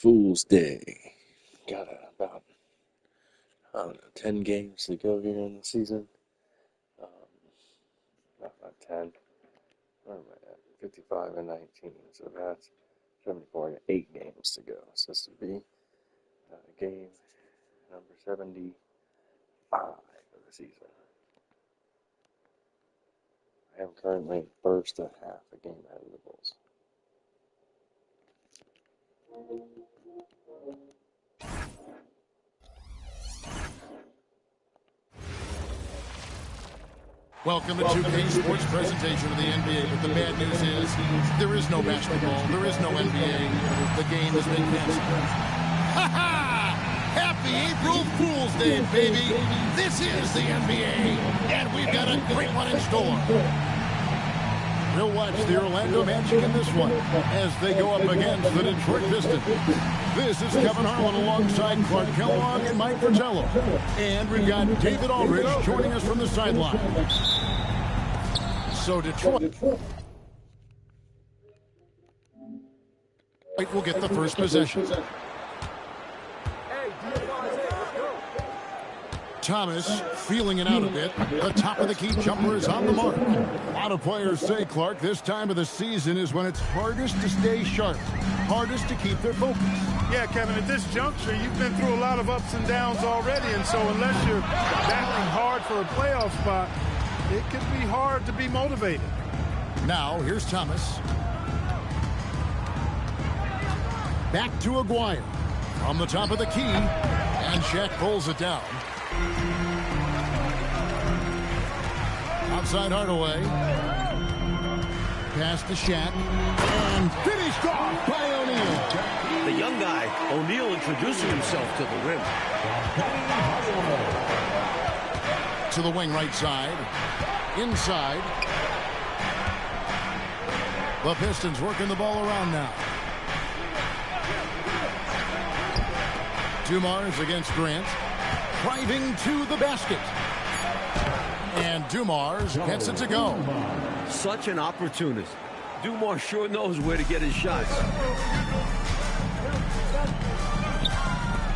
Fool's Day. Got about, I don't know, 10 games to go here in the season. Not 10. Where am I at? 55 and 19. So that's 74. I got 8 games to go. So this would be game number 75 of the season. I am currently first and half a game ahead of the Bulls. Welcome to 2K Sports presentation of the NBA, but the bad news is there is no basketball, there is no NBA. The game has been canceled. Ha ha! Happy April Fool's Day, baby! This is the NBA, and we've got a great one in store. We'll watch the Orlando Magic in this one as they go up against the Detroit Pistons. This is Kevin Harlan alongside Clark Kellogg and Mike Fratello. And we've got David Aldridge joining us from the sideline. So Detroit will get the first possession. Thomas feeling it out a bit. The top of the key jumper is on the mark. A lot of players say, Clark, this time of the season is when it's hardest to stay sharp, hardest to keep their focus. Yeah, Kevin, at this juncture, you've been through a lot of ups and downs already, and so unless you're battling hard for a playoff spot, it can be hard to be motivated. Now, here's Thomas. Back to Aguirre. From the top of the key, and Shaq pulls it down. Outside Hardaway. Pass to Shaq. And finished off by O'Neal. The young guy, O'Neal, introducing himself to the rim. To the wing right side. Inside. The Pistons working the ball around now. Dumars against Grant. Driving to the basket. And Dumars gets it to go. Such an opportunist. Dumars sure knows where to get his shots.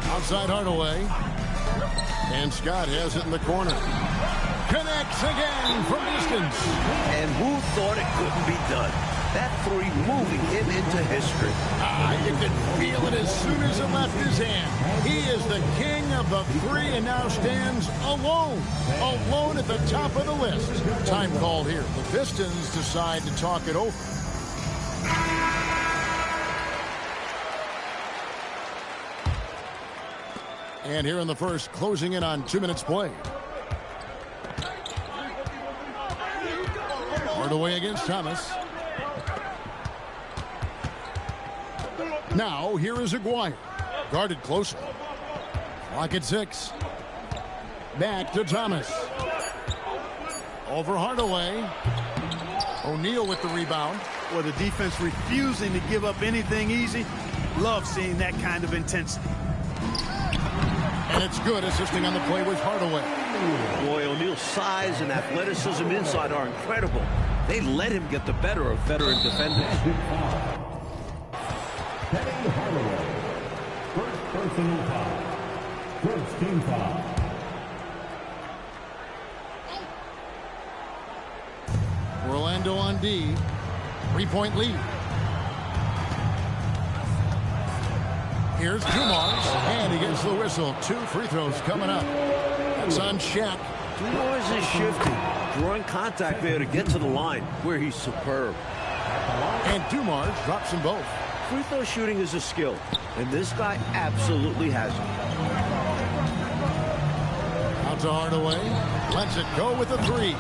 Outside Hardaway. And Scott has it in the corner. Connects again from distance. And who thought it couldn't be done? That three moving him into history. You could feel it as soon as it left his hand. He is the king of the three and now stands alone. Alone at the top of the list. Time called here. The Pistons decide to talk it over. And here in the first, closing in on 2 minutes played. Hardaway against Thomas. Now, here is Aguirre. Guarded closer. Clock at 6. Back to Thomas. Over Hardaway. O'Neal with the rebound. Well, the defense refusing to give up anything easy. Love seeing that kind of intensity. And it's good. Assisting on the play was Hardaway. Boy, O'Neal's size and athleticism inside are incredible. They let him get the better of veteran defenders. First personal foul. First team foul. Orlando on D. 3-point lead. Here's Dumars, and he gets the whistle. 2 free throws coming up. That's on Shaq. Dumars is shifting, drawing contact there to get to the line, where he's superb. And Dumars drops them both. Free throw shooting is a skill, and this guy absolutely has it. Out to Hardaway. Lets it go with the 3.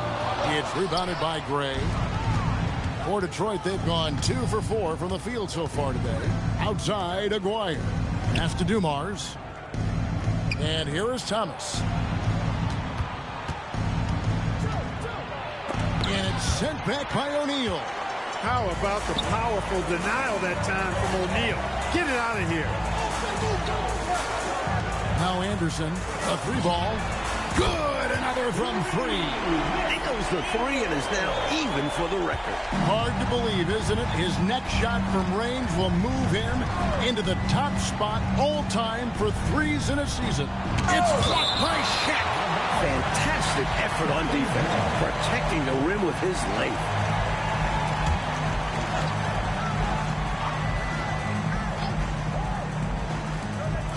It's rebounded by Gray. For Detroit, they've gone 2 for 4 from the field so far today. Outside, Aguirre. Pass to Dumars. And here is Thomas. And it's sent back by O'Neal. How about the powerful denial that time from O'Neal? Get it out of here. Now Anderson, a 3 ball. Good, another from three. Nails the three and is now even for the record. Hard to believe, isn't it? His next shot from range will move him into the top spot all time for threes in a season. It's blocked by Shaq. Fantastic effort on defense, protecting the rim with his length.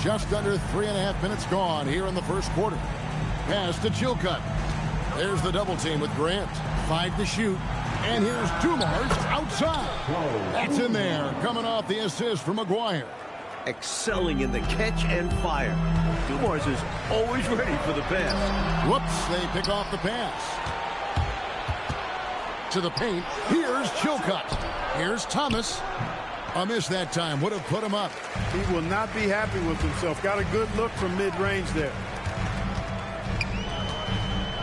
Just under 3.5 minutes gone here in the first quarter. Pass to Chilcutt. There's the double team with Grant. 5 to shoot. And here's Dumars outside. That's in there, coming off the assist from McGuire. Excelling in the catch and fire. Dumars is always ready for the pass. Whoops, they pick off the pass. To the paint. Here's Chilcutt. Here's Thomas. A miss that time. Would have put him up. He will not be happy with himself. Got a good look from mid-range there.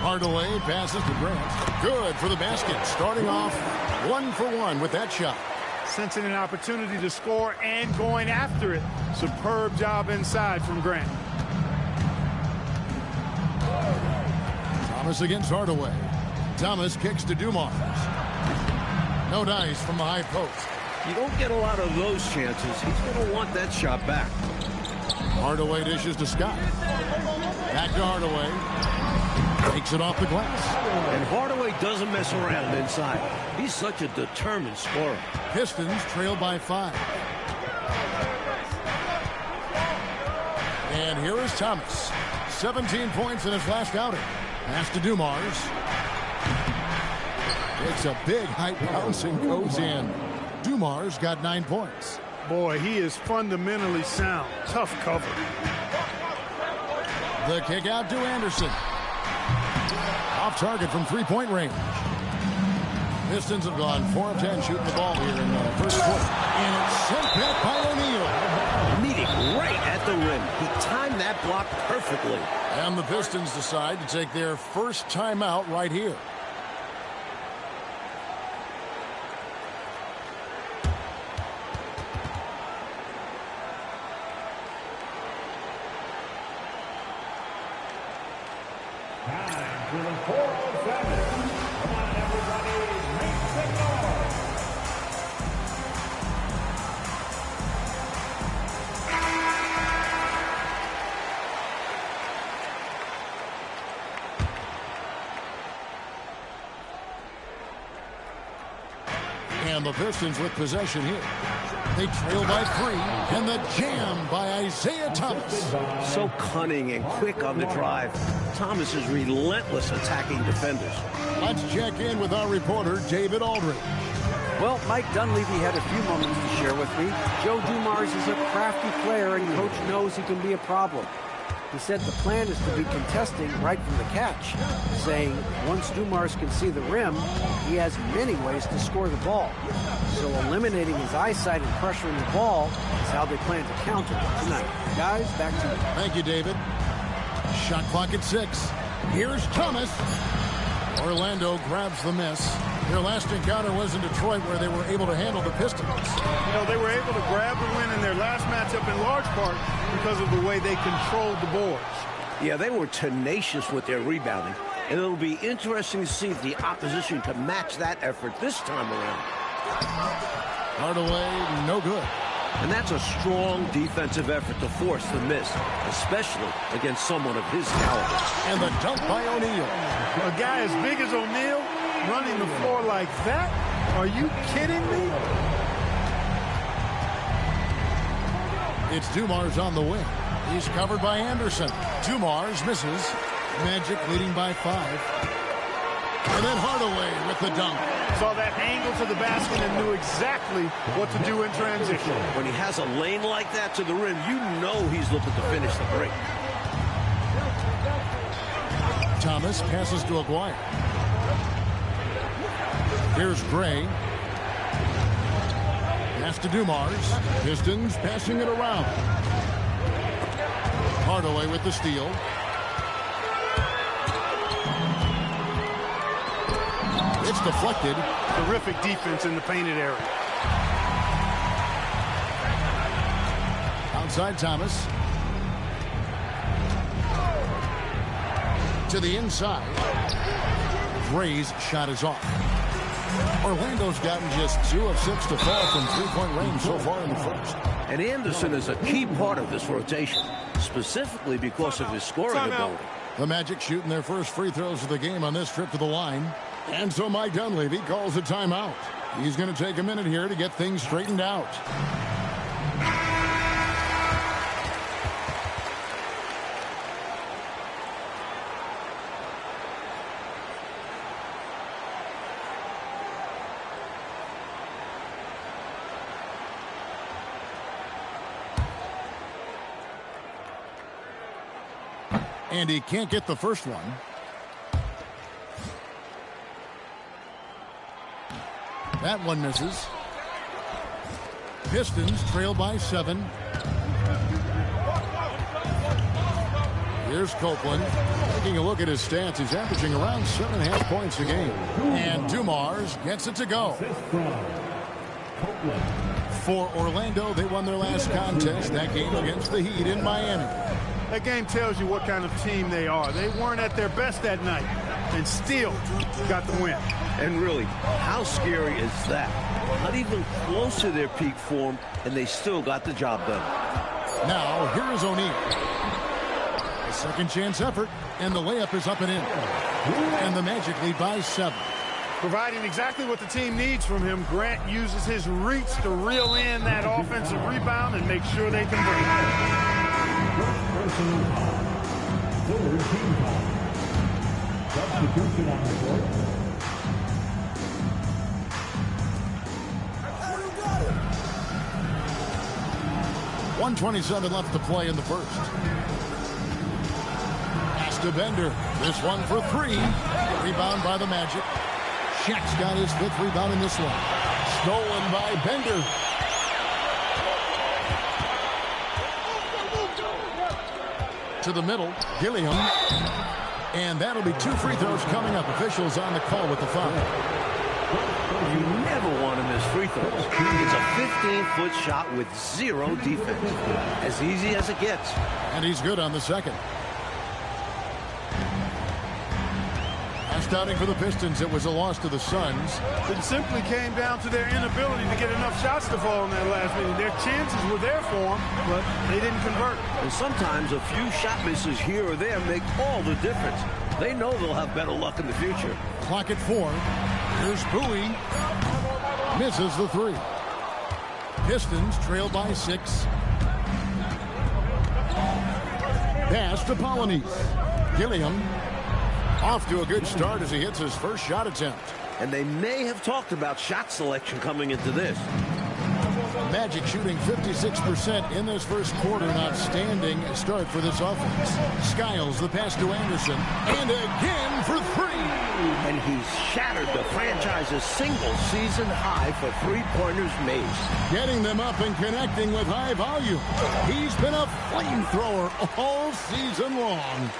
Hardaway passes to Grant. Good for the basket. Starting off 1 for 1 with that shot. Sensing an opportunity to score and going after it. Superb job inside from Grant. Thomas against Hardaway. Thomas kicks to Dumars. No dice from the high post. You don't get a lot of those chances. He's going to want that shot back. Hardaway dishes to Scott. Back to Hardaway. Takes it off the glass. And Hardaway doesn't mess around inside. He's such a determined scorer. Pistons trail by 5. And here is Thomas. 17 points in his last outing. Pass to Dumars. It's a big height bounce and goes in. Dumars got 9 points. Boy, he is fundamentally sound. Tough cover. The kick out to Anderson. Off target from three-point range. Pistons have gone 4 of 10 shooting the ball here in the first quarter. And it's sent back by O'Neal. Meeting right at the rim. He timed that block perfectly. And the Pistons decide to take their first timeout right here. And the Pistons with possession here. They trail by 3, and the jam by Isaiah Thomas. So cunning and quick on the drive. Thomas is relentless attacking defenders. Let's check in with our reporter, David Aldridge. Well, Mike Dunleavy had a few moments to share with me. Joe Dumars is a crafty player, and Coach knows he can be a problem. He said the plan is to be contesting right from the catch, saying once Dumars can see the rim, he has many ways to score the ball. So eliminating his eyesight and pressuring the ball is how they plan to counter tonight. Guys, back to you. Thank you, David. Shot clock at 6. Here's Thomas. Orlando grabs the miss. Their last encounter was in Detroit, where they were able to handle the Pistons. You know, they were able to grab the win in their last matchup in large part because of the way they controlled the boards. Yeah, they were tenacious with their rebounding, and it'll be interesting to see if the opposition can match that effort this time around. Hardaway, no good. And that's a strong defensive effort to force the miss, especially against someone of his caliber. And the dunk by O'Neal. A guy as big as O'Neal running the floor like that? Are you kidding me? It's Dumars on the wing. He's covered by Anderson. Dumars misses. Magic leading by 5. And then Hardaway with the dunk. Saw that angle to the basket and knew exactly what to do in transition. When he has a lane like that to the rim, you know he's looking to finish the break. Thomas passes to Aguirre. Here's Gray. Pass to Dumars. Pistons passing it around. Hardaway with the steal. It's deflected. Terrific defense in the painted area. Outside Thomas. To the inside. Gray's shot is off. Orlando's gotten just 2 of 6 to fall from three-point range so far in the first. And Anderson is a key part of this rotation, specifically because of his scoring ability. The Magic shooting their first free throws of the game on this trip to the line. And so Mike Dunleavy calls a timeout. He's going to take a minute here to get things straightened out. And he can't get the first one. That one misses. Pistons trail by 7. Here's Copeland. Taking a look at his stats, he's averaging around 7.5 points a game. And Dumars gets it to go. For Orlando, they won their last contest, that game against the Heat in Miami. That game tells you what kind of team they are. They weren't at their best that night and still got the win. And really, how scary is that? Not even close to their peak form, and they still got the job done. Now, here is O'Neal. A second chance effort, and the layup is up and in. And the Magic lead by 7. Providing exactly what the team needs from him, Grant uses his reach to reel in that offensive rebound and make sure they convert. Third team foul. Substitution on the court. 1:27 left to play in the first. Pass to Bender. This one for 3. Rebound by the Magic. Shaq's got his 5th rebound in this one. Stolen by Bender. To the middle, Gilliam. And that'll be 2 free throws coming up. Officials on the call with the foul. You never want to miss free throws. It's a 15-foot shot with 0 defense. As easy as it gets. And he's good on the second. Last outing for the Pistons, it was a loss to the Suns. It simply came down to their inability to get enough shots to fall in that last minute. Their chances were there for them, but they didn't convert. And sometimes a few shot misses here or there make all the difference. They know they'll have better luck in the future. Clock at 4. Here's Bowie. Misses the 3. Pistons trail by 6. Pass to Polonese. Gilliam off to a good start as he hits his first shot attempt. And they may have talked about shot selection coming into this. Magic shooting 56% in this first quarter. An outstanding start for this offense. Skiles the pass to Anderson. And again for 3. And he's shattered the franchise's single-season high for three-pointers made. Getting them up and connecting with high volume. He's been a flamethrower all season long.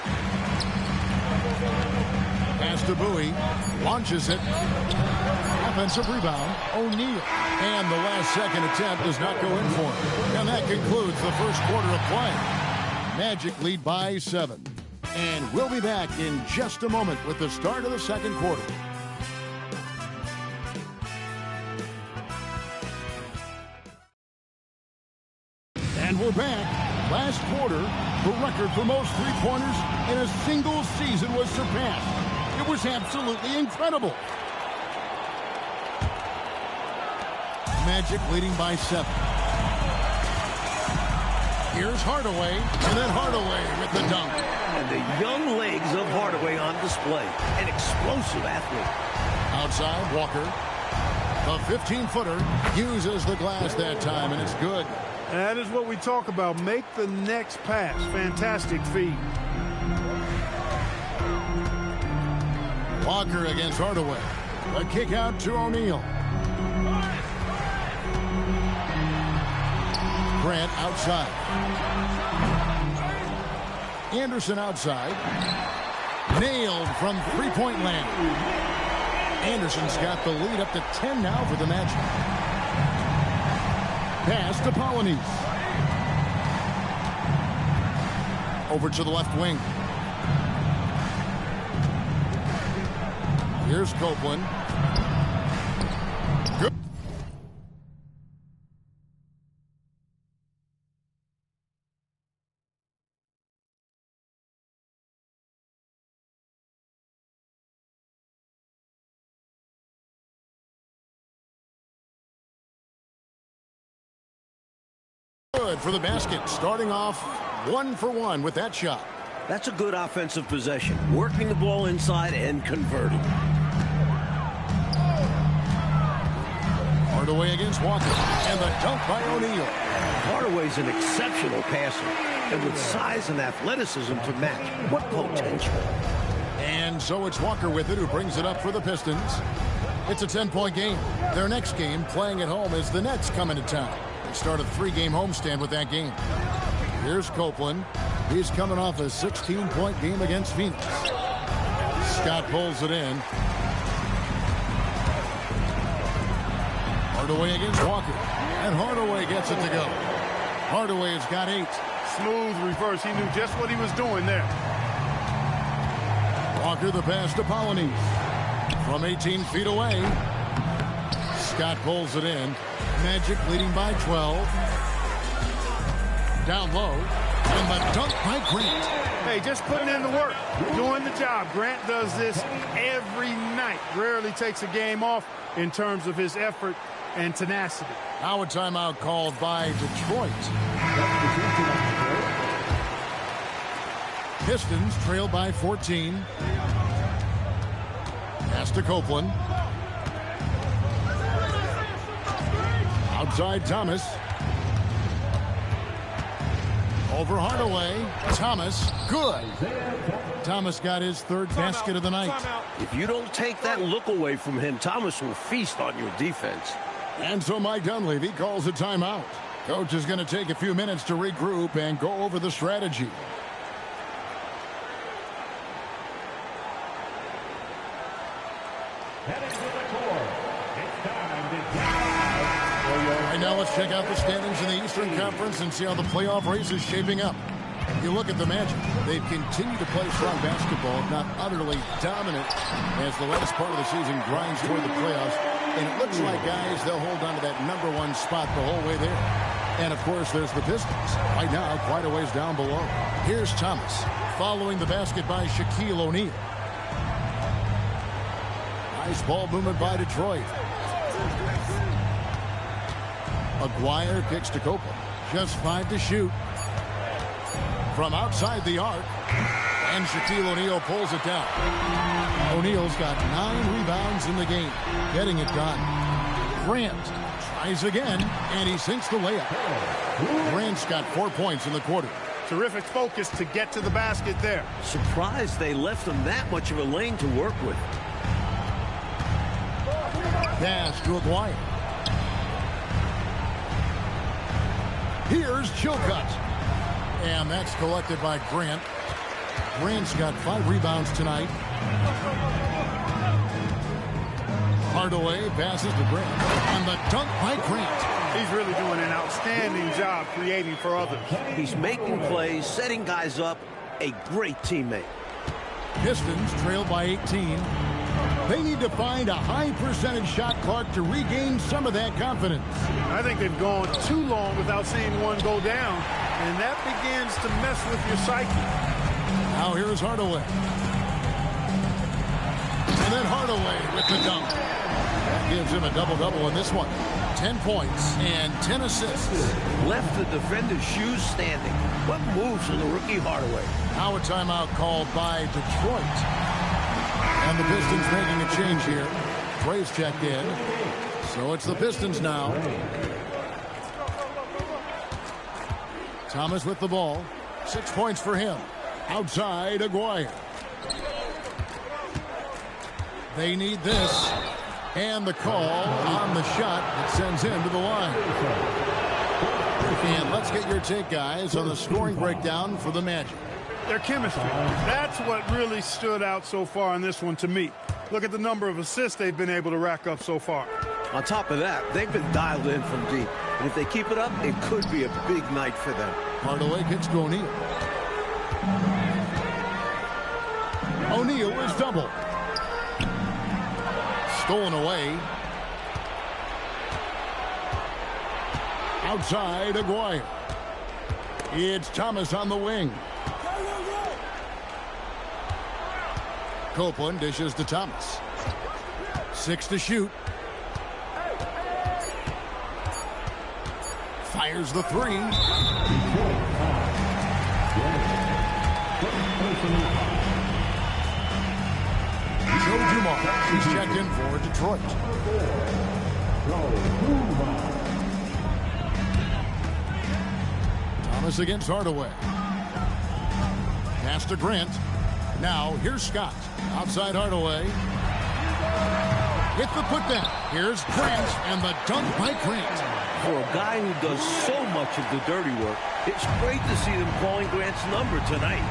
Pass to Bowie. Launches it. Offensive rebound. O'Neal. And the last second attempt does not go in for him. And that concludes the first quarter of play. Magic lead by 7. And we'll be back in just a moment with the start of the second quarter. And we're back. Last quarter, the record for most three-pointers in a single season was surpassed. It was absolutely incredible. Magic leading by 7. Here's Hardaway, and then Hardaway with the dunk. And the young legs of Hardaway on display. An explosive athlete. Outside, Walker. The 15-footer uses the glass that time, and it's good. That is what we talk about. Make the next pass. Fantastic feed. Walker against Hardaway. A kick out to O'Neal. Grant outside. Anderson outside. Nailed from three-point land. Anderson's got the lead up to 10 now for the Magic. Pass to Polonese. Over to the left wing. Here's Copeland. Good. Good for the basket. Starting off 1 for 1 with that shot. That's a good offensive possession. Working the ball inside and converting. Hardaway against Walker. And the dunk by O'Neal. Hardaway's an exceptional passer. And with size and athleticism to match. What potential. And so it's Walker with it, who brings it up for the Pistons. It's a 10-point game. Their next game, playing at home, is the Nets coming to town. They start a 3-game homestand with that game. Here's Copeland. He's coming off a 16-point game against Phoenix. Scott pulls it in. Hardaway against Walker. And Hardaway gets it to go. Hardaway's got 8. Smooth reverse. He knew just what he was doing there. Walker the pass to Polynice. From 18 feet away. Scott pulls it in. Magic leading by 12. Down low. And the dunk by Grant. Hey, just putting in the work, doing the job. Grant does this every night. Rarely takes a game off in terms of his effort and tenacity. Now a timeout called by Detroit. Pistons trail by 14. Pass to Copeland. Outside Thomas. Over Hardaway. Thomas. Good. Thomas got his 3rd basket of the night. If you don't take that look away from him, Thomas will feast on your defense. And so Mike Dunleavy calls a timeout. Coach is going to take a few minutes to regroup and go over the strategy. Right now, let's check out the standings in the Eastern Conference and see how the playoff race is shaping up. If you look at the Magic, they've continued to play strong basketball, not utterly dominant, as the last part of the season grinds toward the playoffs. And it looks like, guys, they'll hold on to that #1 spot the whole way there. And, of course, there's the Pistons. Right now, quite a ways down below. Here's Thomas, following the basket by Shaquille O'Neal. Nice ball movement by Detroit. Aguirre kicks to Copeland. Just 5 to shoot. From outside the arc. And Shaquille O'Neal pulls it down. O'Neal's got 9 rebounds in the game. Getting it done. Grant tries again, and he sinks the layup. Grant's got 4 points in the quarter. Terrific focus to get to the basket there. Surprised they left him that much of a lane to work with. Pass to Aguirre. Here's Chilcutt. And that's collected by Grant. Grant's got 5 rebounds tonight. Hardaway passes to Grant. And the dunk by Grant. He's really doing an outstanding job creating for others. He's making plays, setting guys up. A great teammate. Pistons trail by 18. They need to find a high percentage shot clock to regain some of that confidence. I think they've gone too long without seeing one go down, and that begins to mess with your psyche. Now here's Hardaway. And then Hardaway with the dunk. That gives him a double-double in this one. 10 points and 10 assists. Left the defender's shoes standing. What moves from the rookie Hardaway? Now a timeout called by Detroit. And the Pistons making a change here. Trey's checked in. So it's the Pistons now. Thomas with the ball. 6 points for him. Outside Aguirre. They need this. And the call on the shot that sends him to the line. And let's get your take, guys, on the scoring breakdown for the Magic. Their chemistry. That's what really stood out so far in this one to me. Look at the number of assists they've been able to rack up so far. On top of that, they've been dialed in from deep. And if they keep it up, it could be a big night for them. Hardaway kicks to O'Neal. O'Neal is double. Stolen away. Outside, Aguirre. It's Thomas on the wing. Copeland dishes to Thomas. 6 to shoot. Fires the 3. Joe Dumars is checked in for Detroit. Thomas against Hardaway. Pass to Grant. Now here's Scott. Outside Hardaway. Hit the putdown. Here's Grant and the dunk by Grant. For a guy who does so much of the dirty work, it's great to see them calling Grant's number tonight.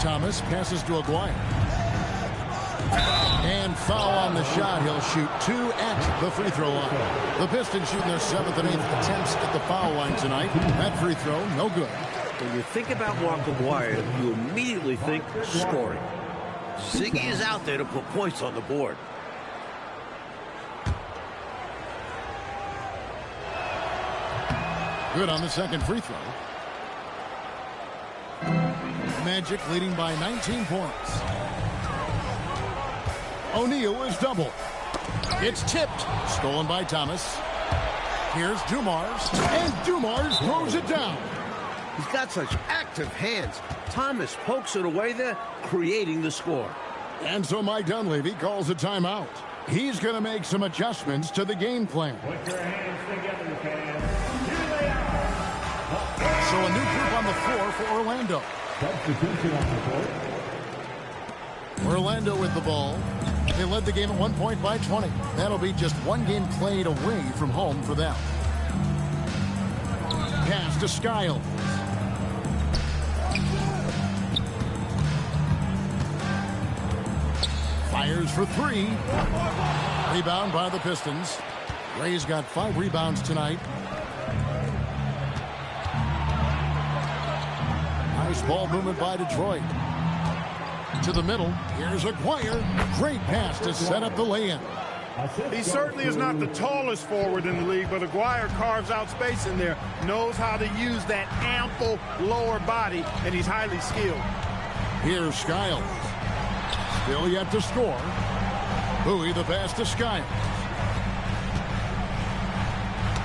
Thomas passes to Aguirre. And foul on the shot. He'll shoot 2 at the free throw line. The Pistons shooting their 7th and 8th attempts at the foul line tonight. That free throw, no good. When you think about Mark Aguirre, you immediately think scoring. Ziggy is out there to put points on the board. Good on the second free throw. Magic leading by 19 points. O'Neal is double. It's tipped. Stolen by Thomas. Here's Dumars. And Dumars throws it down. He's got such active hands. Thomas pokes it away there, creating the score. And so Mike Dunleavy calls a timeout. He's going to make some adjustments to the game plan. Put your hands together, fans. Here they are. So a new group on the floor for Orlando. Substitution on the court. Orlando with the ball. They led the game at 1 point by 20. That'll be just one game played away from home for them. Pass to Skiles. Fires for 3. Rebound by the Pistons. Ray's got 5 rebounds tonight. Nice ball movement by Detroit. To the middle. Here's Aguirre. Great pass to set up the lay-in. He certainly is not the tallest forward in the league, but Aguirre carves out space in there, knows how to use that ample lower body, and he's highly skilled. Here's Skiles. Still yet to score. Bowie the pass to Skiles.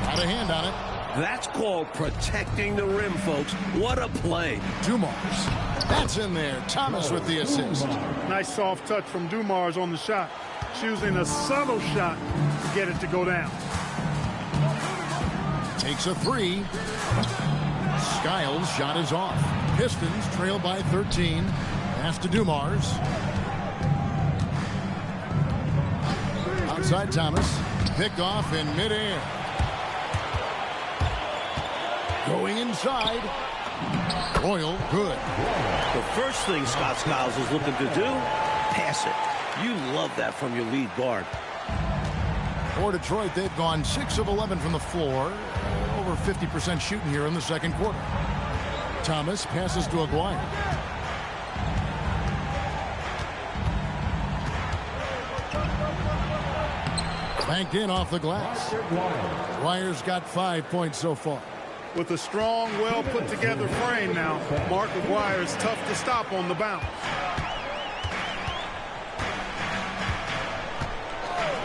Got a hand on it. That's called protecting the rim, folks. What a play. Dumars. That's in there. Thomas with the assist. Nice soft touch from Dumars on the shot, choosing a subtle shot to get it to go down. Takes a 3. Skiles' shot is off. Pistons trail by 13. Pass to Dumars. Outside Thomas. Picked off in midair. Going inside. Royal, good. The first thing Scott Skiles is looking to do, pass it. You love that from your lead guard. For Detroit, they've gone 6 of 11 from the floor. Over 50% shooting here in the second quarter. Thomas passes to Aguirre. Banked in off the glass. Aguirre's got 5 points so far. With a strong, well-put-together frame now, Mark Aguirre is tough to stop on the bounce.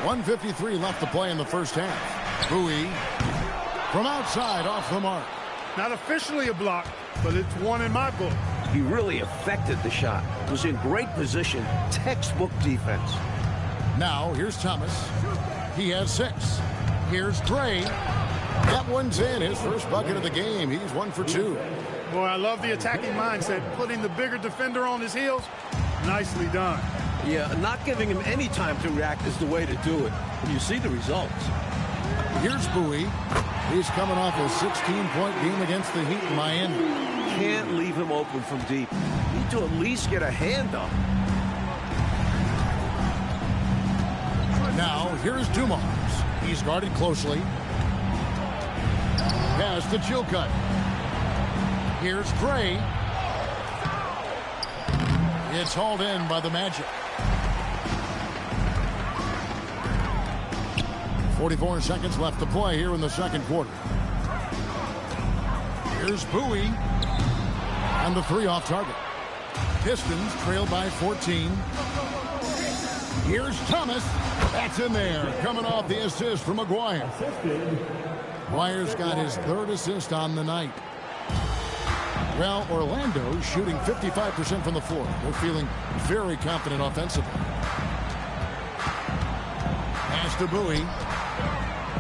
1:53 left to play in the first half. Bowie from outside off the mark. Not officially a block, but it's one in my book. He really affected the shot. Was in great position. Textbook defense. Now here's Thomas. He has 6. Here's Gray. That one's in. His first bucket of the game. He's 1 for 2. Boy, I love the attacking mindset. Putting the bigger defender on his heels, nicely done. Yeah, not giving him any time to react is the way to do it. And you see the results. Here's Bowie. He's coming off a 16-point game against the Heat in Miami. Can't leave him open from deep. Need to at least get a hand up. Now, here's Dumars. He's guarded closely. Pass to Chilcutt. Here's Gray. It's hauled in by the Magic. 44 seconds left to play here in the second quarter. Here's Bowie. And the three off target. Pistons trail by 14. Here's Thomas. That's in there. Coming off the assist from McGuire. McGuire's got his third assist on the night. Well, Orlando shooting 55% from the floor. They're feeling very confident offensively. Pass to Bowie.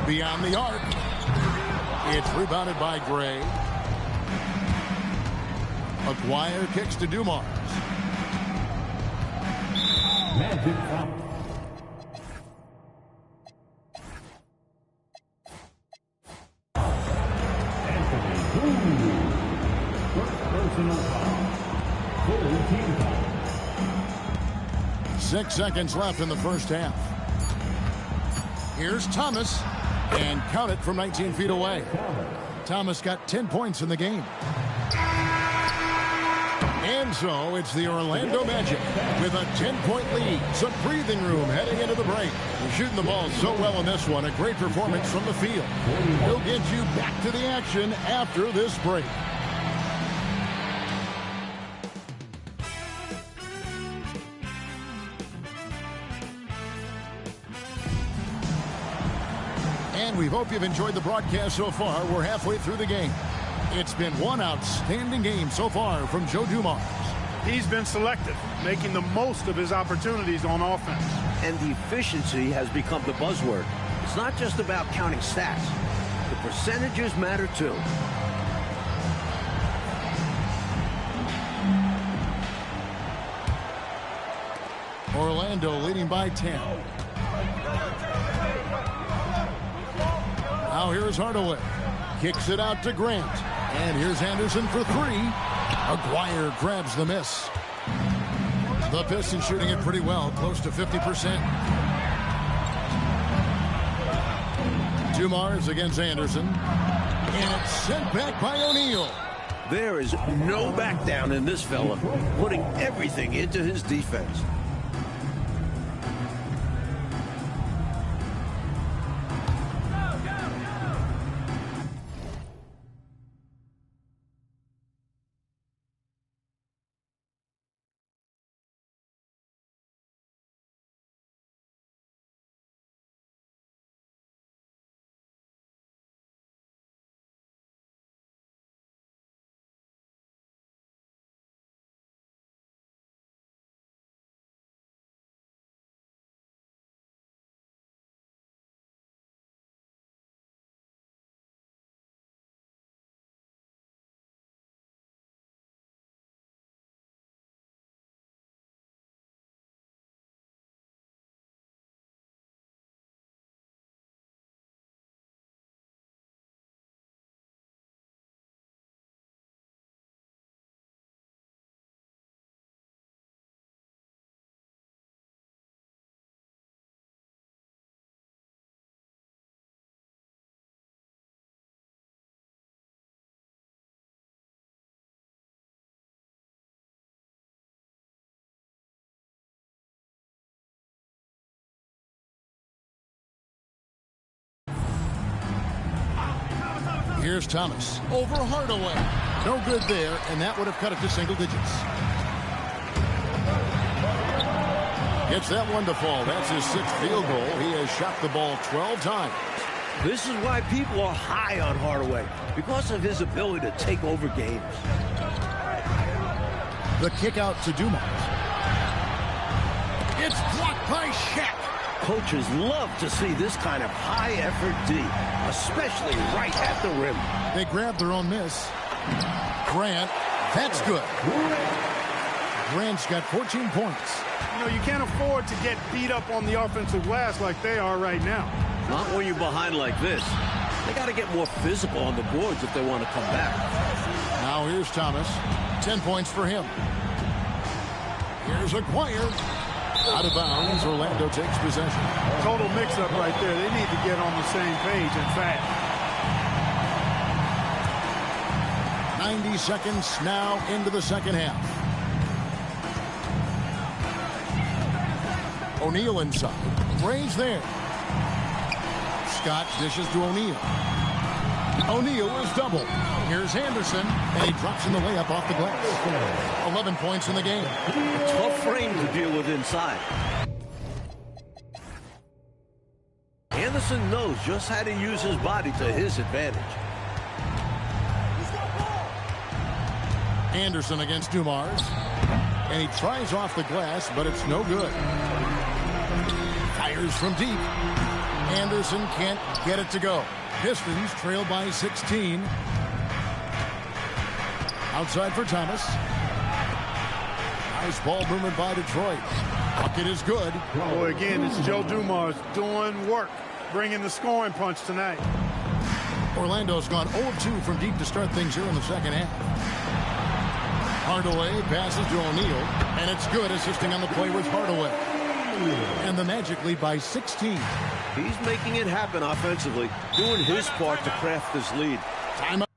Beyond the arc. It's rebounded by Gray. McGuire kicks to Dumars. Magic foul. Personal foul. Full team foul. 6 seconds left in the first half. Here's Thomas. And count it from 19 feet away. Thomas got 10 points in the game. And so it's the Orlando Magic with a 10-point lead. Some breathing room heading into the break. They're shooting the ball so well in this one. A great performance from the field. We'll get you back to the action after this break. And we hope you've enjoyed the broadcast so far. We're halfway through the game. It's been one outstanding game so far from Joe Dumars. He's been selective, making the most of his opportunities on offense. And the efficiency has become the buzzword. It's not just about counting stats. The percentages matter too. Orlando leading by 10. Now here's Hardaway. Kicks it out to Grant. And here's Anderson for three. McGuire grabs the miss. The Pistons shooting it pretty well, close to 50%. Dumars against Anderson. And it's sent back by O'Neal. There is no back down in this fella, putting everything into his defense. Here's Thomas over Hardaway. No good there, and that would have cut it to single digits. Gets that one to fall. That's his sixth field goal. He has shot the ball 12 times. This is why people are high on Hardaway, because of his ability to take over games. The kick out to Dumars. It's blocked by Shaq. Coaches love to see this kind of high-effort D, especially right at the rim. They grab their own miss. Grant, that's good. Grant's got 14 points. You know, you can't afford to get beat up on the offensive glass like they are right now. Not when you're behind like this. They got to get more physical on the boards if they want to come back. Now here's Thomas. 10 points for him. Here's McGuire. Out of bounds. Orlando takes possession. Total mix-up right there. They need to get on the same page and fast. 90 seconds now into the second half. O'Neal inside. Gray's there. Scott dishes to O'Neal. O'Neal is double. Here's Anderson, and he drops in the layup off the glass. 11 points in the game. A tough frame to deal with inside. Anderson knows just how to use his body to his advantage. Anderson against Dumars. And he tries off the glass, but it's no good. Fires from deep. Anderson can't get it to go. Pistons trail by 16. Outside for Thomas. Nice ball movement by Detroit. Bucket is good. Boy, again, it's Joe Dumars doing work, bringing the scoring punch tonight. Orlando's gone 0 of 2 from deep to start things here in the second half. Hardaway passes to O'Neal, and it's good, assisting on the play with Hardaway. And the Magic lead by 16. He's making it happen offensively, doing his part to craft this lead. Timeout.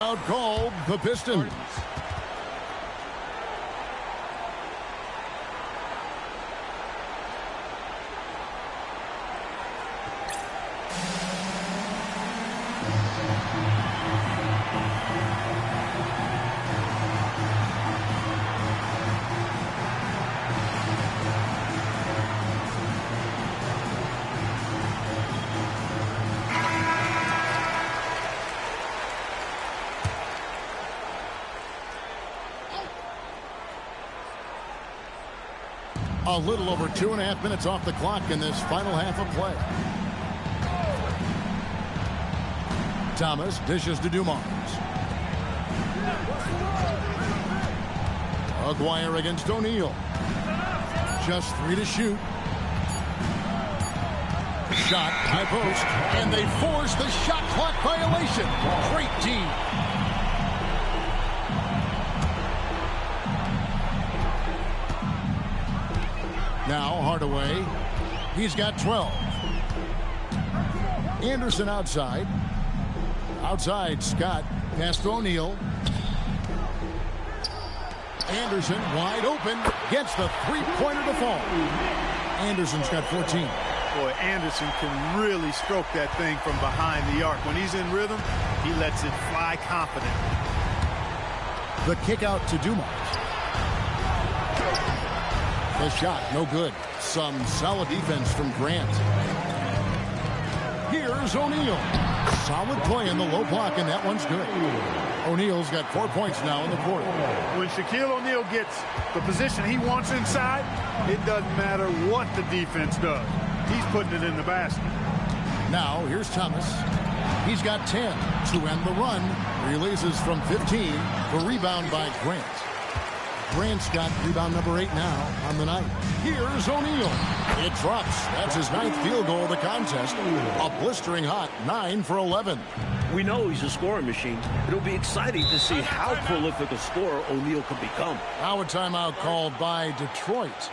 Out called the Pistons. A little over 2.5 minutes off the clock in this final half of play. Thomas dishes to Dumars. Aguirre against O'Neal. Just 3 to shoot. Shot, high post, and they force the shot clock violation. Great D. Now Hardaway, he's got 12. Anderson outside. Outside, Scott, pass to O'Neal. Anderson wide open, gets the three-pointer to fall. Anderson's got 14. Boy, Anderson can really stroke that thing from behind the arc. When he's in rhythm, he lets it fly confident. The kick out to Dumars. The shot, no good. Some solid defense from Grant. Here's O'Neal. Solid play in the low block, and that one's good. O'Neal's got 4 points now in the quarter. When Shaquille O'Neal gets the position he wants inside, it doesn't matter what the defense does. He's putting it in the basket. Now, here's Thomas. He's got 10 to end the run. Releases from 15. The rebound by Grant. Grant's got rebound number 8 now on the night. Here's O'Neal. It drops. That's his 9th field goal of the contest. A blistering hot 9 for 11. We know he's a scoring machine. It'll be exciting to see how prolific a scorer O'Neal can become. Now a timeout called by Detroit.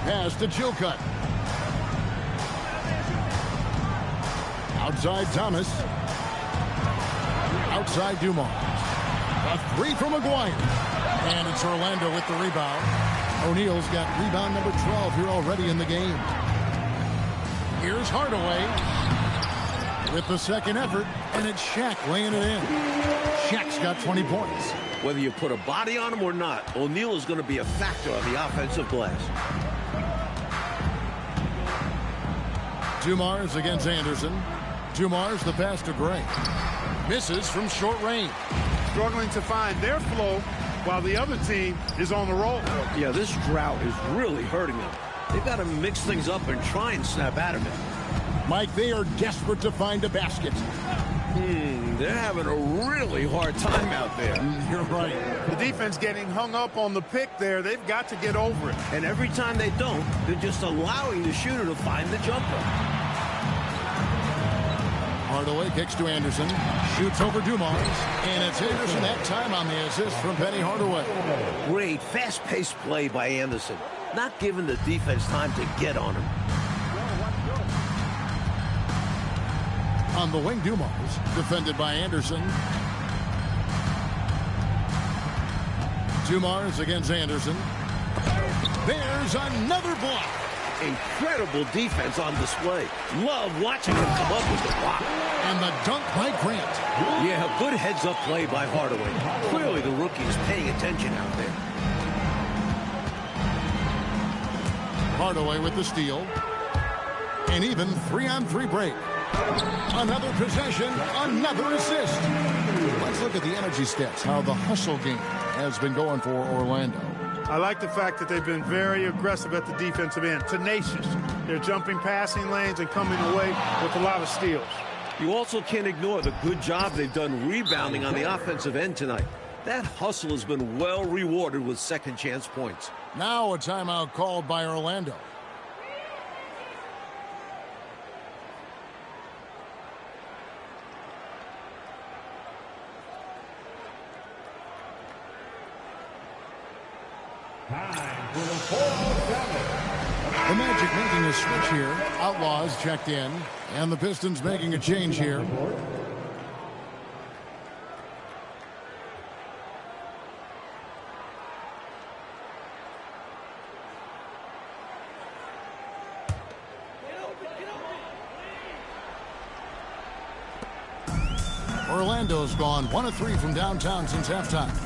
Pass to Chilcutt. Outside Thomas. Outside Dumars. A 3 from Aguirre. And it's Orlando with the rebound. O'Neal's got rebound number 12 here already in the game. Here's Hardaway with the second effort, and it's Shaq laying it in. Shaq's got 20 points. Whether you put a body on him or not, O'Neal is going to be a factor on the offensive glass. Dumars against Anderson. Dumars the pass to Gray. Misses from short range. Struggling to find their flow while the other team is on the roll. Yeah, this drought is really hurting them. They've got to mix things up and try and snap out of it. Mike, they are desperate to find a basket. They're having a really hard time out there. You're right. The defense getting hung up on the pick there. They've got to get over it. And every time they don't, they're just allowing the shooter to find the jumper. Hardaway kicks to Anderson. Shoots over Dumars. And it's Anderson that time on the assist from Penny Hardaway. Great, fast-paced play by Anderson. Not giving the defense time to get on him. On the wing, Dumars, defended by Anderson. Dumars against Anderson. There's another block. Incredible defense on display. Love watching him come up with the block. And the dunk by Grant. Yeah, good heads-up play by Hardaway. Clearly the rookie is paying attention out there. Hardaway with the steal. An even 3-on-3 break. Another possession, another assist. Let's look at the energy stats, how the hustle game has been going for Orlando. I like the fact that they've been very aggressive at the defensive end, tenacious. They're jumping passing lanes and coming away with a lot of steals. You also can't ignore the good job they've done rebounding on the offensive end tonight. That hustle has been well rewarded with second chance points. Now a timeout called by Orlando. Time for the 407. The Magic making a switch here. Outlaws checked in. And the Pistons making a change here. Orlando's gone 1 of 3 from downtown since halftime.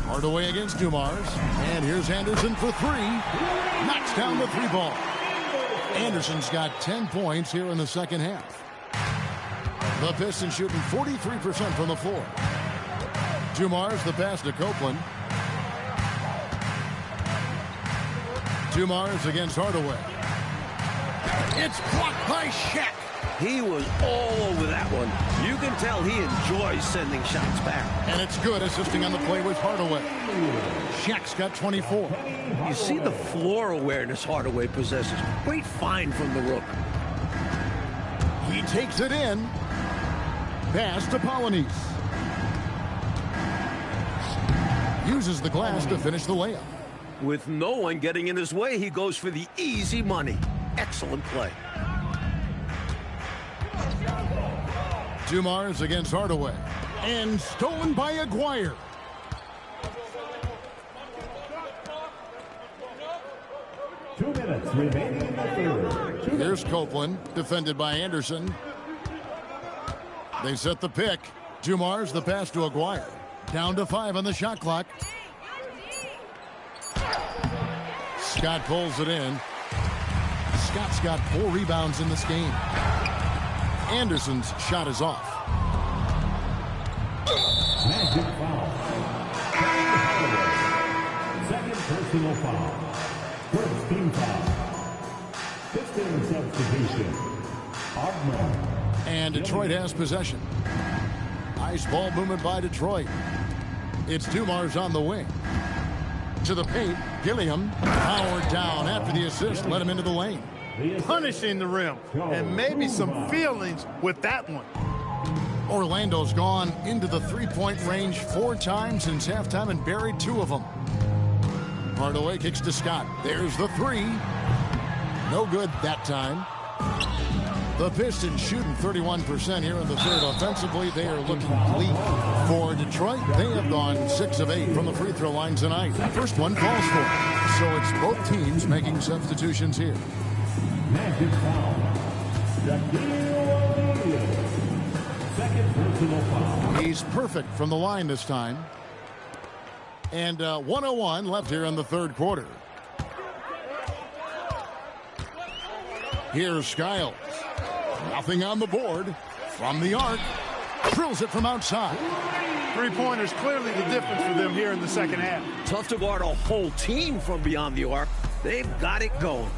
Hardaway against Dumars. And here's Anderson for 3. Knocks down the 3 ball. Anderson's got 10 points here in the second half. The Pistons shooting 43% from the floor. Dumars the pass to Copeland. Dumars against Hardaway. It's blocked by Shaq. He was all over that one. You can tell he enjoys sending shots back. And it's good, assisting on the play with Hardaway. Shaq's got 24. You see the floor awareness Hardaway possesses. Great find from the rook. He takes it in. Pass to Polynice. Uses the glass to finish the layup. With no one getting in his way, he goes for the easy money. Excellent play. Dumars against Hardaway. And stolen by Aguirre. Two minutes remaining in the third. Here's Copeland, defended by Anderson. They set the pick. Dumars the pass to Aguirre. Down to 5 on the shot clock. Scott pulls it in. Scott's got 4 rebounds in this game. Anderson's shot is off. Magic foul. Second personal foul. First team foul. Pistons substitution. Ogman. And Detroit has possession. Nice ball movement by Detroit. It's Dumars on the wing. To the paint. Gilliam powered down after the assist. Let him into the lane. Punishing the rim, and maybe some feelings with that one. Orlando's gone into the three-point range 4 times since halftime and buried 2 of them. Hardaway kicks to Scott. There's the 3. No good that time. The Pistons shooting 31% here in the third. Offensively, they are looking bleak. For Detroit, they have gone 6 of 8 from the free throw line tonight. First one falls for. So it's both teams making substitutions here. Magic foul. Second personal foul. He's perfect from the line this time. And 1:01 left here in the third quarter. Here's Skiles. Nothing on the board. From the arc. Drills it from outside. Three-pointers clearly the difference for them here in the second half. Tough to guard a whole team from beyond the arc. They've got it going.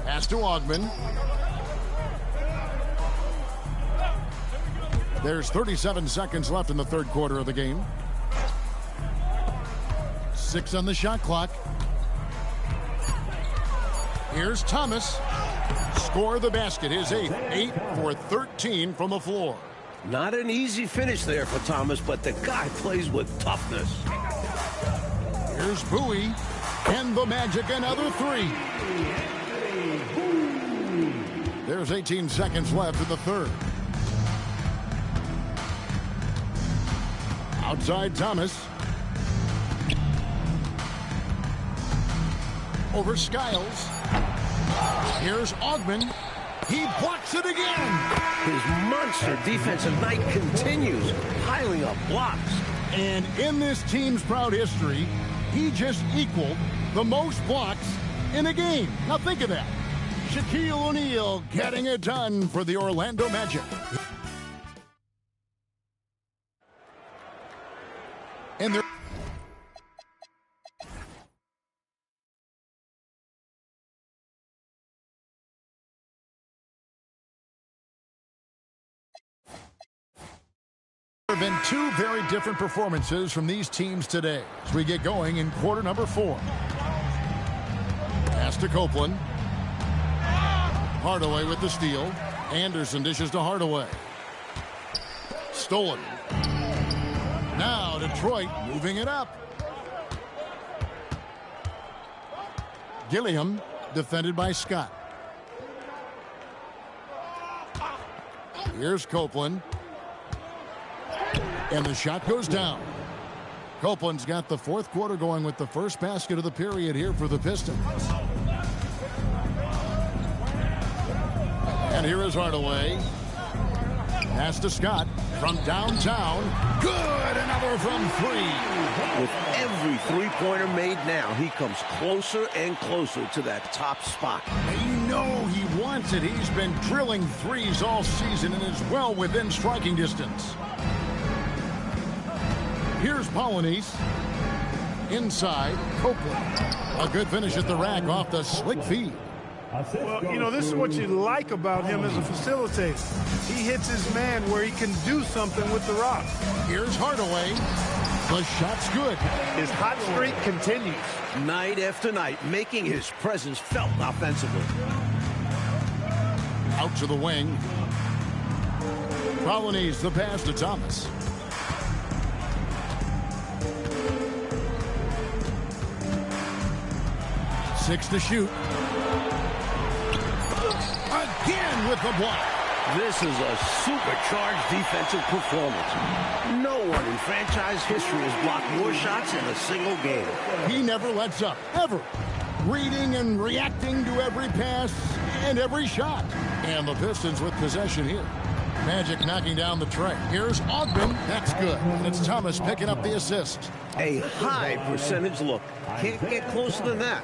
Pass to Ogman. There's 37 seconds left in the third quarter of the game. 6 on the shot clock. Here's Thomas. Score the basket. His 8th. 8 for 13 from the floor. Not an easy finish there for Thomas, but the guy plays with toughness. Here's Bowie. And the Magic another 3. There's 18 seconds left in the third. Outside Thomas. Over Skiles. Here's Ogman. He blocks it again. His monster defensive night continues, piling up blocks. And in this team's proud history, he just equaled the most blocks in a game. Now think of that. Shaquille O'Neal getting it done for the Orlando Magic. And they're there have been 2 very different performances from these teams today as we get going in quarter number 4. Pass to Copeland. Hardaway with the steal. Anderson dishes to Hardaway. Stolen. Now Now Detroit moving it up. Gilliam defended by Scott. Here's Copeland. And the shot goes down. Copeland's got the fourth quarter going with the first basket of the period here for the Pistons. And here is Hardaway. Pass to Scott from downtown. Good! Another from three. With every three-pointer made now, he comes closer and closer to that top spot. You know he wants it. He's been drilling threes all season and is well within striking distance. Here's Polonese. Inside, Copeland. A good finish at the rack off the slick feed. Well, you know, this is what you like about him as a facilitator. He hits his man where he can do something with the rock. Here's Hardaway. The shot's good. His hot streak continues. Night after night, making his presence felt offensively. Out to the wing. Polonese, the pass to Thomas. Six to shoot. Again with the block. This is a supercharged defensive performance. No one in franchise history has blocked more shots in a single game. He never lets up, ever. Reading and reacting to every pass and every shot. And the Pistons with possession here. Magic knocking down the tray. Here's Ogden. That's good. And it's Thomas picking up the assist. A high percentage look. Can't get closer than that.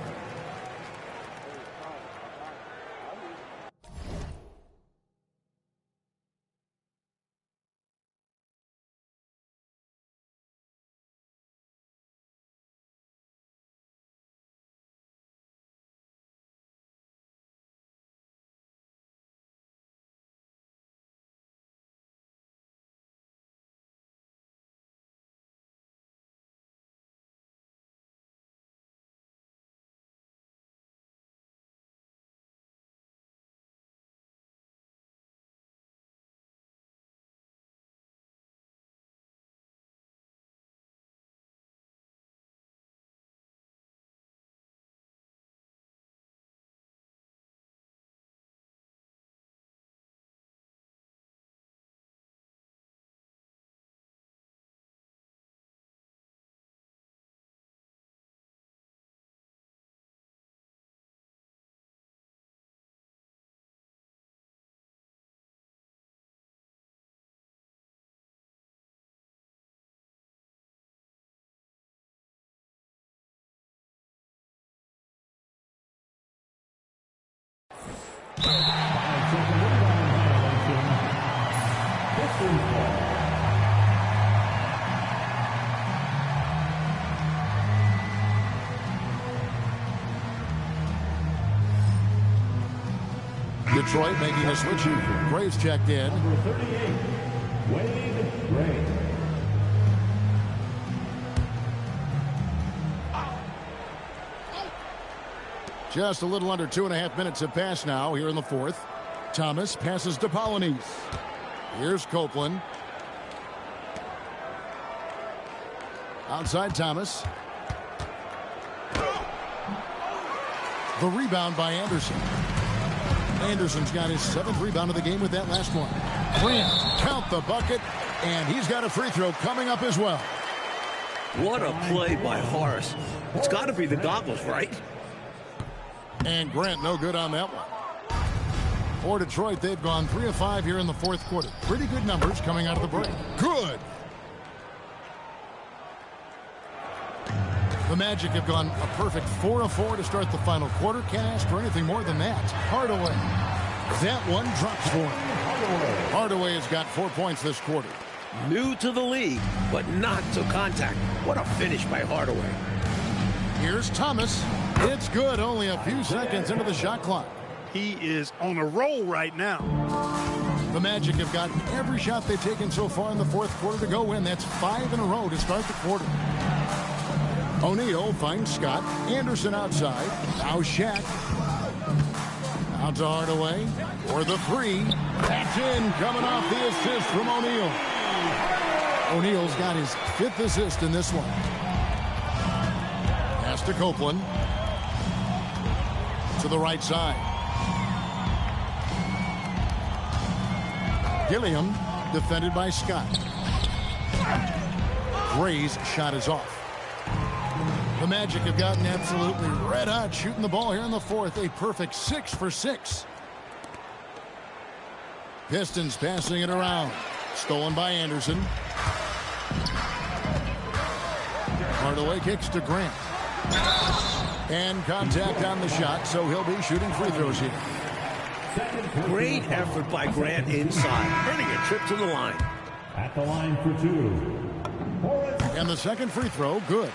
Detroit making a switch. Graves checked in. Number 38, Wade Graves. Just a little under 2.5 minutes have passed now here in the fourth. Thomas passes to Polonese. Here's Copeland. Outside Thomas. The rebound by Anderson. Anderson's got his 7th rebound of the game with that last one. Grant, count the bucket, and he's got a free throw coming up as well. What a play by Horace. It's got to be the goggles, right? And Grant no good on that one. For Detroit, they've gone 3 of 5 here in the fourth quarter. Pretty good numbers coming out of the break. Good. The Magic have gone a perfect 4 of 4 to start the final quarter. Can't ask for anything more than that. Hardaway. That one drops for him. Hardaway has got 4 points this quarter. New to the league, but not to contact. What a finish by Hardaway. Here's Thomas. It's good. Only a few seconds into the shot clock. He is on a roll right now. The Magic have gotten every shot they've taken so far in the fourth quarter to go in. That's 5 in a row to start the quarter. O'Neal finds Scott. Anderson outside. Now Shaq. Out to Hardaway for the 3. That's in, coming off the assist from O'Neal. O'Neal's got his 5th assist in this one. Pass to Copeland. To the right side. Gilliam defended by Scott. Gray's shot is off. The Magic have gotten absolutely red hot shooting the ball here in the 4th. A perfect 6 for 6. Pistons passing it around. Stolen by Anderson. Hardaway kicks to Grant. And contact on the shot, so he'll be shooting free throws here. Great effort by Grant inside, earning a trip to the line. At the line for 2. And the second free throw, good.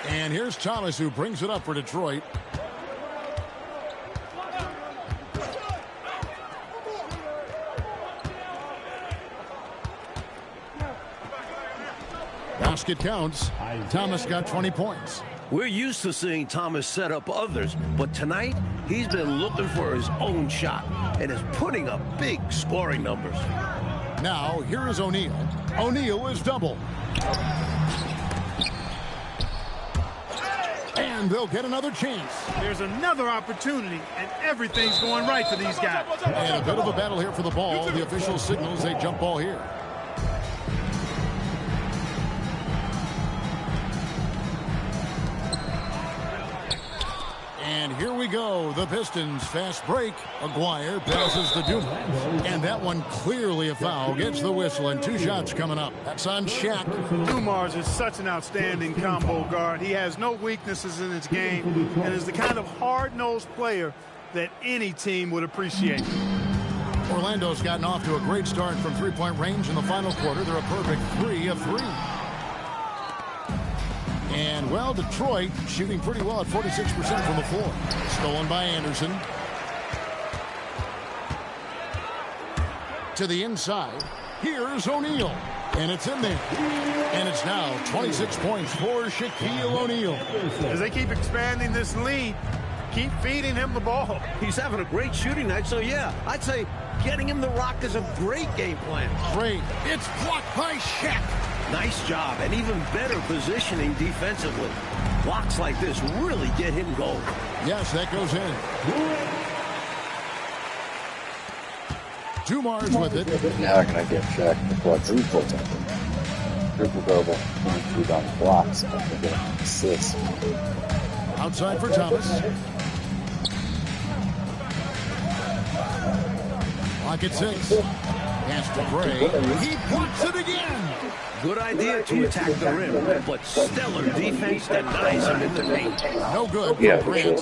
And here's Thomas, who brings it up for Detroit. Basket counts. Thomas got 20 points. We're used to seeing Thomas set up others, but tonight he's been looking for his own shot and is putting up big scoring numbers. Now, here is O'Neal. O'Neal is double. And they'll get another chance. There's another opportunity, and everything's going right for these guys. And a bit of a battle here for the ball. The official signals a jump ball here. And here we go. The Pistons fast break. Aguirre passes to Dumas. And that one clearly a foul. Gets the whistle, and 2 shots coming up. That's on Shaq. Dumas is such an outstanding combo guard. He has no weaknesses in his game and is the kind of hard-nosed player that any team would appreciate. Orlando's gotten off to a great start from 3-point range in the final quarter. They're a perfect 3 of 3. And, well, Detroit shooting pretty well at 46% from the floor. Stolen by Anderson. To the inside. Here's O'Neal. And it's in there. And it's now 26 points for Shaquille O'Neal. As they keep expanding this lead, keep feeding him the ball. He's having a great shooting night, so yeah, I'd say getting him the rock is a great game plan. Great. It's blocked by Shaq. Nice job, and even better positioning defensively. Blocks like this really get him going. Yes, that goes in. Dumars with it. Now can I get Shaq the quadruple double? Triple double, 2 down blocks, and I get assists. Outside for Thomas. Clock at 6. Pass to Gray. He blocks it again. Good idea to attack the rim, but stellar defense denies him in the paint. No good. Yeah, for sure.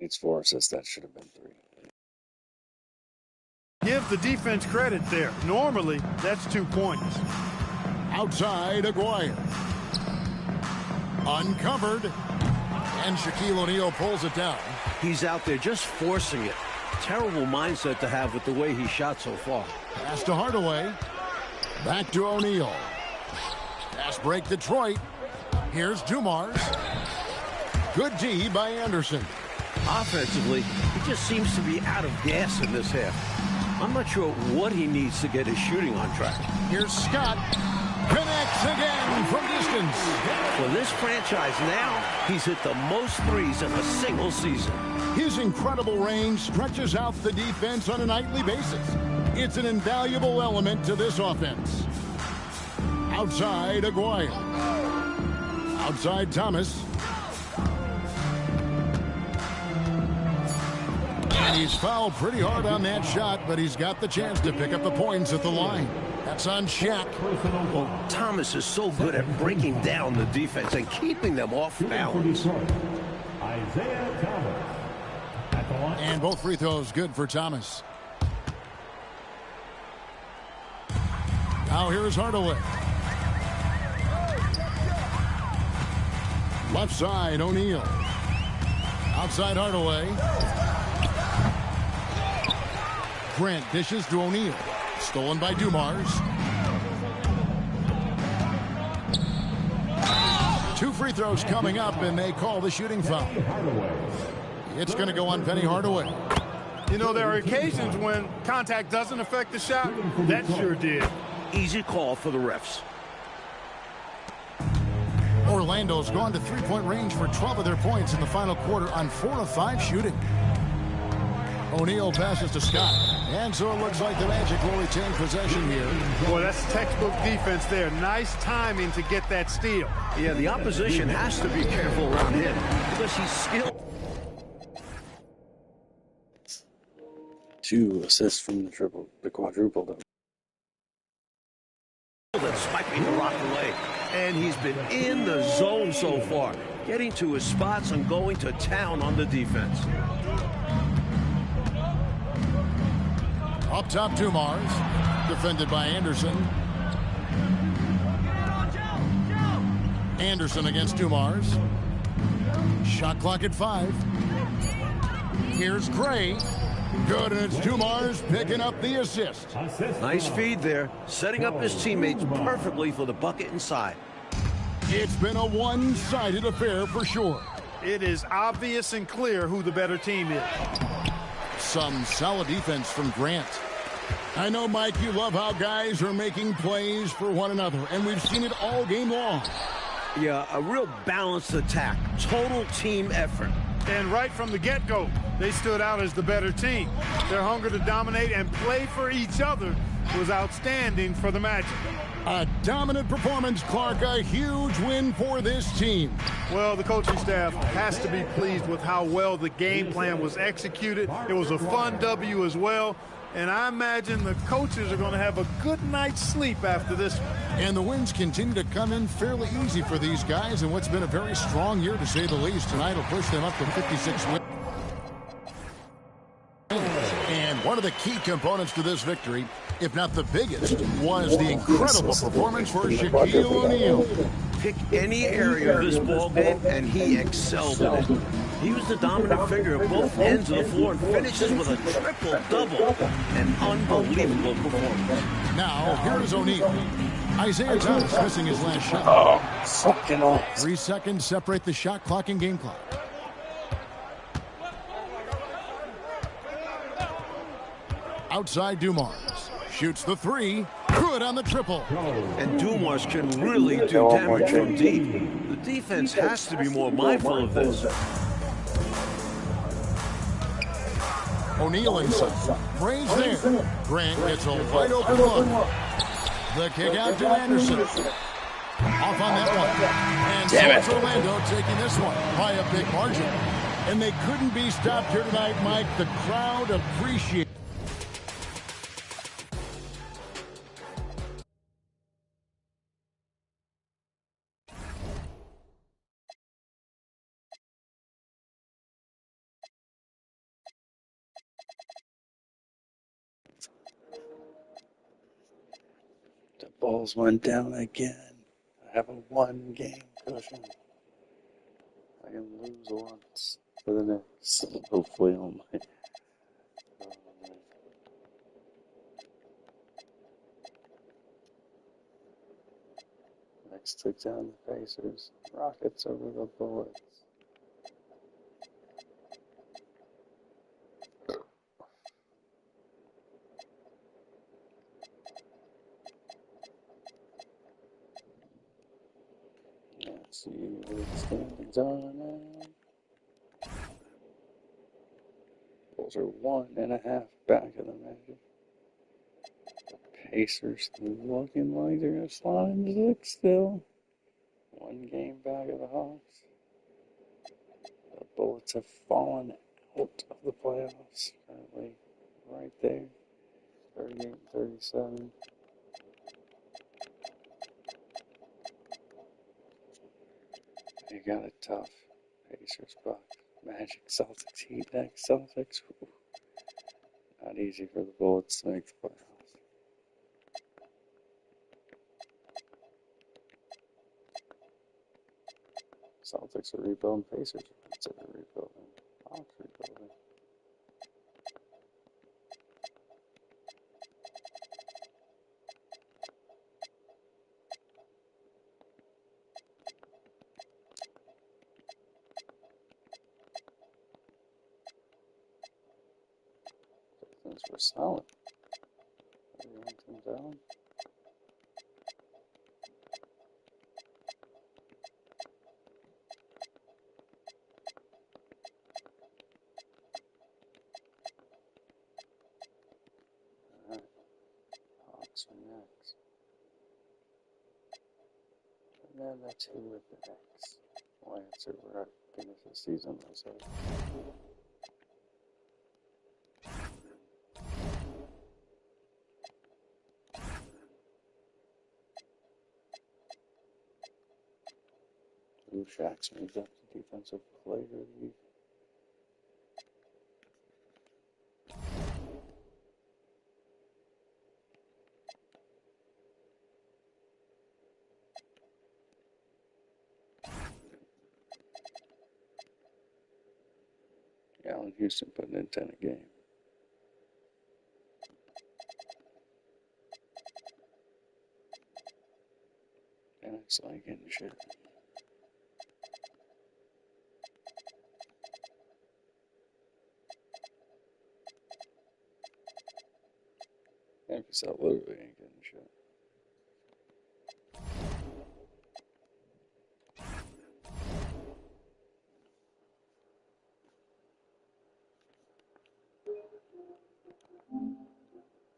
Needs 4 assists. That should have been 3. Give the defense credit there. Normally, that's 2 points. Outside, Aguirre. Uncovered. And Shaquille O'Neal pulls it down. He's out there just forcing it. Terrible mindset to have with the way he shot so far. Pass to Hardaway. Back to O'Neal. Pass break Detroit. Here's Dumars. Good D by Anderson. Offensively, he just seems to be out of gas in this half. I'm not sure what he needs to get his shooting on track. Here's Scott. Connects again from distance. For this franchise now, he's hit the most threes in a single season. His incredible range stretches out the defense on a nightly basis. It's an invaluable element to this offense. Outside, Aguirre. Outside, Thomas. And he's fouled pretty hard on that shot, but he's got the chance to pick up the points at the line. That's on Shaq. Well, Thomas is so good at breaking down the defense and keeping them off balance. Isaiah Thomas. At the line. And both free throws good for Thomas. Now here's Hardaway. Left side, O'Neal. Outside Hardaway. Grant dishes to O'Neal. Stolen by Dumars. 2 free throws coming up, and they call the shooting foul. It's going to go on Penny Hardaway. You know, there are occasions when contact doesn't affect the shot. That sure did. Easy call for the refs. Orlando's gone to three-point range for 12 of their points in the final quarter on 4 of 5 shooting. O'Neal passes to Scott. And so it looks like the Magic will retain possession here. Boy, that's textbook defense there. Nice timing to get that steal. Yeah, the opposition has to be careful around him because he's skilled. 2 assists from the quadruple though. That's swiping the rock away. And he's been in the zone so far, getting to his spots and going to town on the defense. Up top, Dumars, defended by Anderson. Anderson against Dumars. Shot clock at 5. Here's Gray. Good, and it's Dumars picking up the assist. Nice feed there, setting up his teammates perfectly for the bucket inside. It's been a one-sided affair for sure. It is obvious and clear who the better team is. Some solid defense from Grant. I know, Mike, you love how guys are making plays for one another, and we've seen it all game long. Yeah, a real balanced attack, total team effort. And right from the get-go, they stood out as the better team. Their hunger to dominate and play for each other was outstanding for the Magic. A dominant performance, Clark. A huge win for this team. Well, the coaching staff has to be pleased with how well the game plan was executed. It was a fun W as well. And I imagine the coaches are going to have a good night's sleep after this one. And the wins continue to come in fairly easy for these guys in what's been a very strong year, to say the least. Tonight will push them up to 56 wins. And one of the key components to this victory, if not the biggest, was the incredible performance for Shaquille O'Neal. Pick any area of this ball game, and he excelled in it. He was the dominant figure at both ends of the floor and finishes with a triple-double. An unbelievable performance. Now, here's O'Neal. Isaiah Thomas missing his last shot. Oh, fucking off. 3 seconds separate the shot clock and game clock. Outside Dumars. Shoots the 3. Good on the triple. And Dumars can really do damage from deep. The defense has to be more mindful of this. O'Neal inside. Bray's there. Grant gets a wide open look. The kick out to Anderson. Off on that one. And so it's Orlando taking this one by a big margin. And they couldn't be stopped here tonight, Mike. The crowd appreciates. The balls went down again. I have a 1-game cushion. I can lose once for the next. Hopefully on my. Next took down the Pacers. Rockets over the Bullets. Let's see what the standings are now. Bulls are 1.5 back of the Magic. The Pacers looking like they're going to slide into 6 still. 1 game back of the Hawks. The Bullets have fallen out of the playoffs. Currently right there. 38-37. You got it tough. Pacers, Bucks, Magic, Celtics, Heat next. Celtics. Whew. Not easy for the Bullets to make the playoffs. Celtics are rebuilding. Pacers are considered rebuilding. Hawks rebuilding. Pistons were solid. 10 down. Alright. Hawks are next. And then that's who with the next. Lance over at finish the season, I said. Ooh, Shaq's moved up to defensive player of the year. Allen Houston putting in 10 a game. And it's like getting shit. And if it's out literally ain't getting shit.